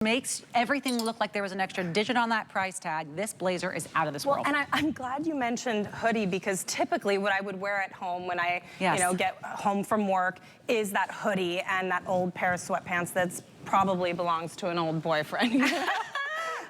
Makes everything look like there was an extra digit on that price tag. This blazer is out of this world. And I'm glad you mentioned hoodie, because typically what I would wear at home when I get home from work is that hoodie and that old pair of sweatpants that's probably belongs to an old boyfriend.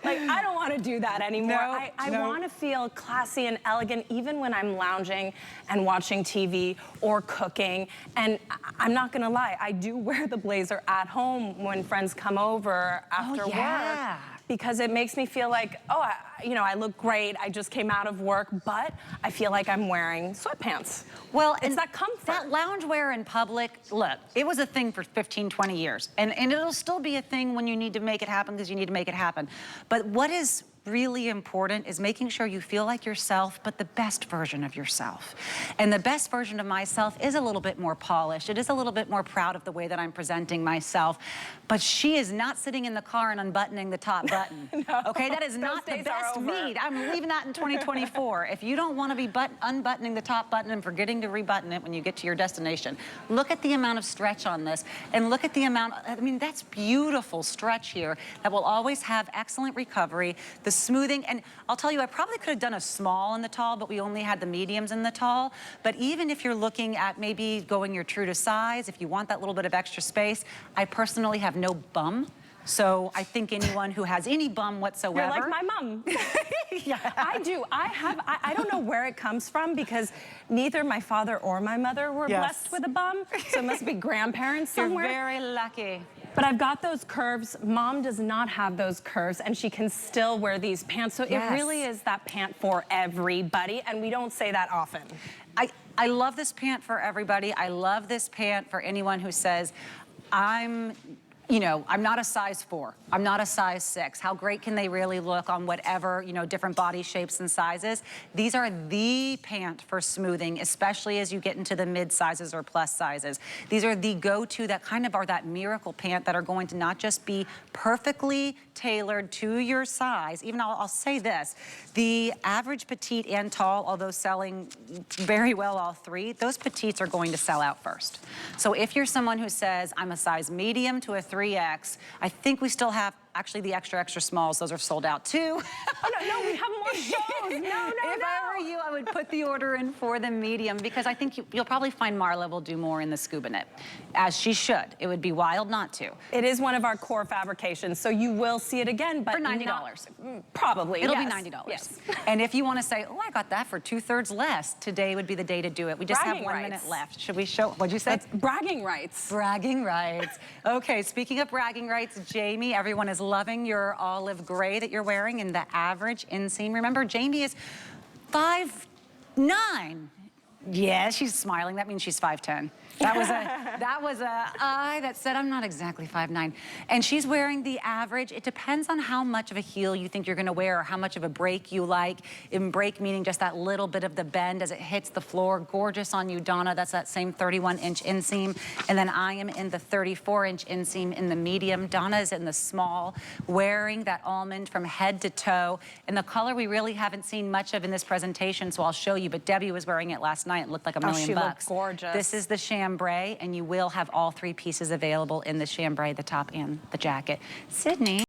Like, I don't want to do that anymore. I want to feel classy and elegant even when I'm lounging and watching TV or cooking. And I'm not going to lie, I do wear the blazer at home when friends come over after work, because it makes me feel like, oh, I look great. I just came out of work, but I feel like I'm wearing sweatpants. Well, it's that comfort. That loungewear in public, look, it was a thing for 15, 20 years. And it'll still be a thing when you need to make it happen, because you need to make it happen. But what is really important is making sure you feel like yourself, but the best version of yourself. And the best version of myself is a little bit more polished. It is a little bit more proud of the way that I'm presenting myself. But she is not sitting in the car and unbuttoning the top button. Okay, that is not the best me. I'm leaving that in 2024. If you don't want to be unbuttoning the top button and forgetting to rebutton it when you get to your destination, look at the amount of stretch on this, and look at the amount, I mean, that's beautiful stretch here that will always have excellent recovery. The smoothing, and I'll tell you, I probably could have done a small in the tall, but we only had the mediums in the tall. But even if you're looking at maybe going your true to size, if you want that little bit of extra space, I personally have no bum. So I think anyone who has any bum whatsoever. You're like my mom. I do. I don't know where it comes from, because neither my father or my mother were blessed with a bum. So it must be grandparents somewhere. You're very lucky. But I've got those curves. Mom does not have those curves, and she can still wear these pants. So it really is that pant for everybody, and we don't say that often. I love this pant for everybody. I love this pant for anyone who says, I'm not a size 4. I'm not a size 6. How great can they really look on whatever, different body shapes and sizes? These are the pant for smoothing, especially as you get into the mid sizes or plus sizes. These are the go-to that kind of are that miracle pant that are going to not just be perfectly tailored to your size. Even I'll say this, the average petite and tall, although selling very well all three, those petites are going to sell out first. So if you're someone who says, I'm a size medium to a 3X, I think we still have actually the extra smalls. Those are sold out too. Oh, no, we have more shows. No. If I were you, I would put the order in for the medium, because I think you'll probably find Marla will do more in the scuba knit, as she should. It would be wild not to. It is one of our core fabrications, so you will see it again, but for $90. Probably, It'll be $90. Yes. And if you want to say, oh, I got that for 2/3 less, today would be the day to do it. We just have 1 minute left. Should we show, what'd you say? That's bragging rights. Bragging rights. Okay, speaking of bragging rights, Jamie, everyone is loving your olive gray that you're wearing in the average inseam. Remember, Jamie is 5'9". Yeah, she's smiling. That means she's 5'10". That was a eye that said, I'm not exactly 5'9". And she's wearing the average. It depends on how much of a heel you think you're gonna wear, or how much of a break you like. In break meaning just that little bit of the bend as it hits the floor. Gorgeous on you, Donna. That's that same 31-inch inseam. And then I am in the 34-inch inseam in the medium. Donna is in the small, wearing that almond from head to toe. And the color we really haven't seen much of in this presentation, so I'll show you, but Debbie was wearing it last night. It looked like $1 million. She looked gorgeous. This is the chambray, and you will have all three pieces available in the chambray, the top and the jacket. Sydney.